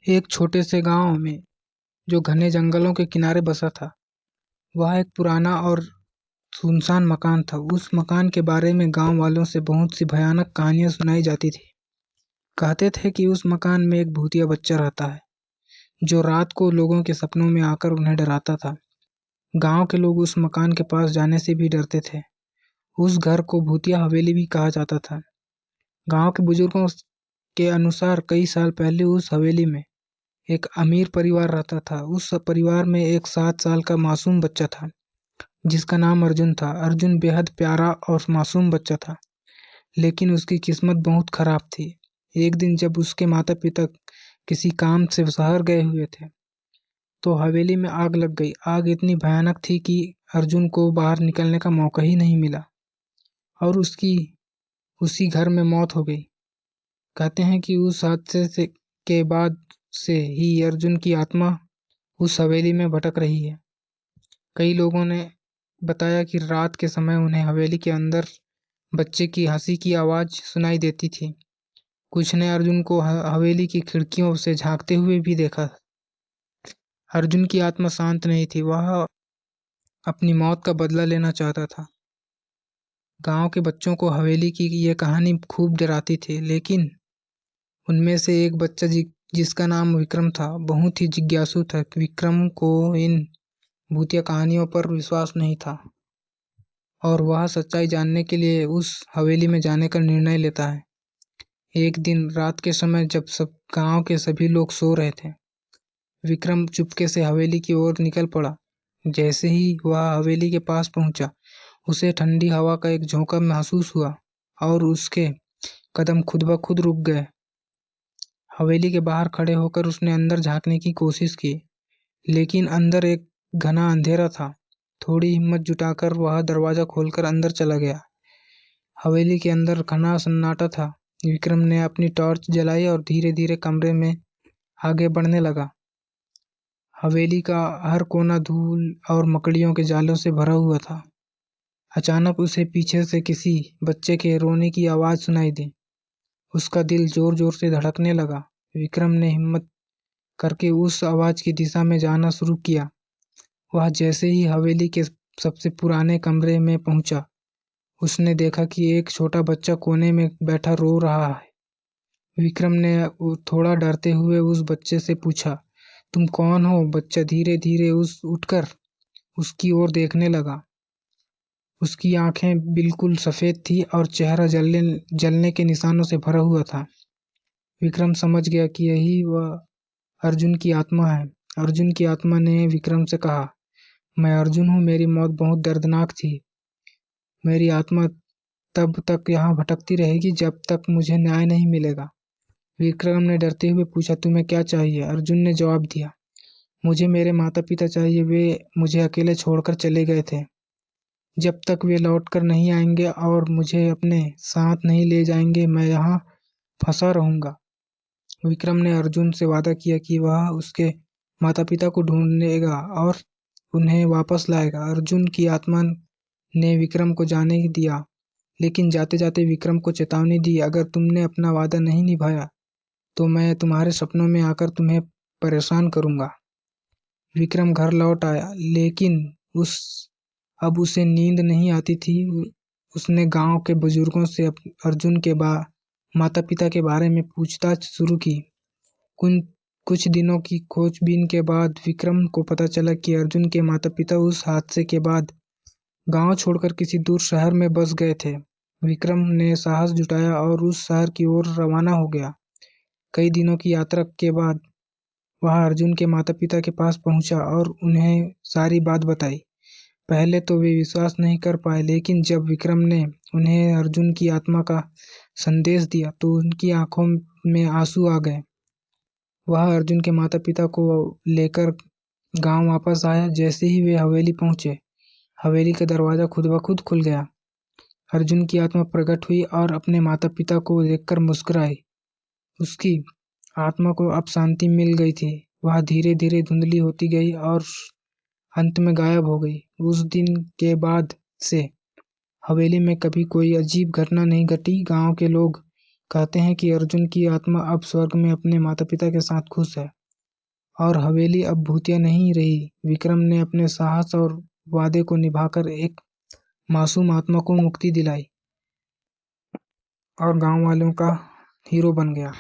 एक छोटे से गांव में जो घने जंगलों के किनारे बसा था। वह एक पुराना और सुनसान मकान था। उस मकान के बारे में गांव वालों से बहुत सी भयानक कहानियां सुनाई जाती थी। कहते थे कि उस मकान में एक भूतिया बच्चा रहता है जो रात को लोगों के सपनों में आकर उन्हें डराता था। गांव के लोग उस मकान के पास जाने से भी डरते थे। उस घर को भूतिया हवेली भी कहा जाता था। गांव के बुजुर्गों के अनुसार कई साल पहले उस हवेली में एक अमीर परिवार रहता था। उस परिवार में एक 7 साल का मासूम बच्चा था जिसका नाम अर्जुन था। अर्जुन बेहद प्यारा और मासूम बच्चा था, लेकिन उसकी किस्मत बहुत खराब थी। एक दिन जब उसके माता पिता किसी काम से शहर गए हुए थे तो हवेली में आग लग गई। आग इतनी भयानक थी कि अर्जुन को बाहर निकलने का मौका ही नहीं मिला और उसकी उसी घर में मौत हो गई। कहते हैं कि उस हादसे से के बाद से ही अर्जुन की आत्मा उस हवेली में भटक रही है। कई लोगों ने बताया कि रात के समय उन्हें हवेली के अंदर बच्चे की हंसी की आवाज सुनाई देती थी। कुछ ने अर्जुन को हवेली की खिड़कियों से झांकते हुए भी देखा। अर्जुन की आत्मा शांत नहीं थी, वह अपनी मौत का बदला लेना चाहता था। गांव के बच्चों को हवेली की यह कहानी खूब डराती थी, लेकिन उनमें से एक बच्चा जिसका नाम विक्रम था बहुत ही जिज्ञासु था। विक्रम को इन भूतिया कहानियों पर विश्वास नहीं था और वह सच्चाई जानने के लिए उस हवेली में जाने का निर्णय लेता है। एक दिन रात के समय जब सब गांव के सभी लोग सो रहे थे, विक्रम चुपके से हवेली की ओर निकल पड़ा। जैसे ही वह हवेली के पास पहुंचा, उसे ठंडी हवा का एक झोंका महसूस हुआ और उसके कदम खुद ब खुद रुक गए। हवेली के बाहर खड़े होकर उसने अंदर झांकने की कोशिश की, लेकिन अंदर एक घना अंधेरा था। थोड़ी हिम्मत जुटाकर वह दरवाजा खोलकर अंदर चला गया। हवेली के अंदर घना सन्नाटा था। विक्रम ने अपनी टॉर्च जलाई और धीरे धीरे कमरे में आगे बढ़ने लगा। हवेली का हर कोना धूल और मकड़ियों के जालों से भरा हुआ था। अचानक उसे पीछे से किसी बच्चे के रोने की आवाज सुनाई दी। उसका दिल जोर जोर से धड़कने लगा। विक्रम ने हिम्मत करके उस आवाज की दिशा में जाना शुरू किया। वह जैसे ही हवेली के सबसे पुराने कमरे में पहुंचा, उसने देखा कि एक छोटा बच्चा कोने में बैठा रो रहा है। विक्रम ने थोड़ा डरते हुए उस बच्चे से पूछा, तुम कौन हो? बच्चा धीरे धीरे उठकर उसकी ओर देखने लगा। उसकी आंखें बिल्कुल सफेद थी और चेहरा जलने के निशानों से भरा हुआ था। विक्रम समझ गया कि यही वह अर्जुन की आत्मा है। अर्जुन की आत्मा ने विक्रम से कहा, मैं अर्जुन हूँ, मेरी मौत बहुत दर्दनाक थी। मेरी आत्मा तब तक यहाँ भटकती रहेगी जब तक मुझे न्याय नहीं मिलेगा। विक्रम ने डरते हुए पूछा, तुम्हें क्या चाहिए? अर्जुन ने जवाब दिया, मुझे मेरे माता पिता चाहिए। वे मुझे अकेले छोड़कर चले गए थे। जब तक वे लौटकर नहीं आएंगे और मुझे अपने साथ नहीं ले जाएंगे, मैं यहाँ फंसा रहूंगा। विक्रम ने अर्जुन से वादा किया कि वह उसके माता पिता को ढूंढेगा और उन्हें वापस लाएगा। अर्जुन की आत्मा ने विक्रम को जाने दिया, लेकिन जाते जाते विक्रम को चेतावनी दी, अगर तुमने अपना वादा नहीं निभाया तो मैं तुम्हारे सपनों में आकर तुम्हें परेशान करूंगा। विक्रम घर लौट आया, लेकिन अब उसे नींद नहीं आती थी। उसने गांव के बुजुर्गों से अर्जुन के माता पिता के बारे में पूछताछ शुरू की। कुछ कुछ दिनों की खोजबीन के बाद विक्रम को पता चला कि अर्जुन के माता पिता उस हादसे के बाद गांव छोड़कर किसी दूर शहर में बस गए थे। विक्रम ने साहस जुटाया और उस शहर की ओर रवाना हो गया। कई दिनों की यात्रा के बाद वह अर्जुन के माता पिता के पास पहुंचा और उन्हें सारी बात बताई। पहले तो वे विश्वास नहीं कर पाए, लेकिन जब विक्रम ने उन्हें अर्जुन की आत्मा का संदेश दिया तो उनकी आंखों में आंसू आ गए। वह अर्जुन के माता पिता को लेकर गांव वापस आया। जैसे ही वे हवेली पहुंचे, हवेली का दरवाजा खुद ब खुद खुल गया। अर्जुन की आत्मा प्रकट हुई और अपने माता पिता को देखकर मुस्कुराई। उसकी आत्मा को अब शांति मिल गई थी। वह धीरे धीरे धुंधली होती गई और अंत में गायब हो गई। उस दिन के बाद से हवेली में कभी कोई अजीब घटना नहीं घटी। गांव के लोग कहते हैं कि अर्जुन की आत्मा अब स्वर्ग में अपने माता पिता के साथ खुश है। और हवेली अब भूतिया नहीं रही। विक्रम ने अपने साहस और वादे को निभाकर एक मासूम आत्मा को मुक्ति दिलाई और गांव वालों का हीरो बन गया।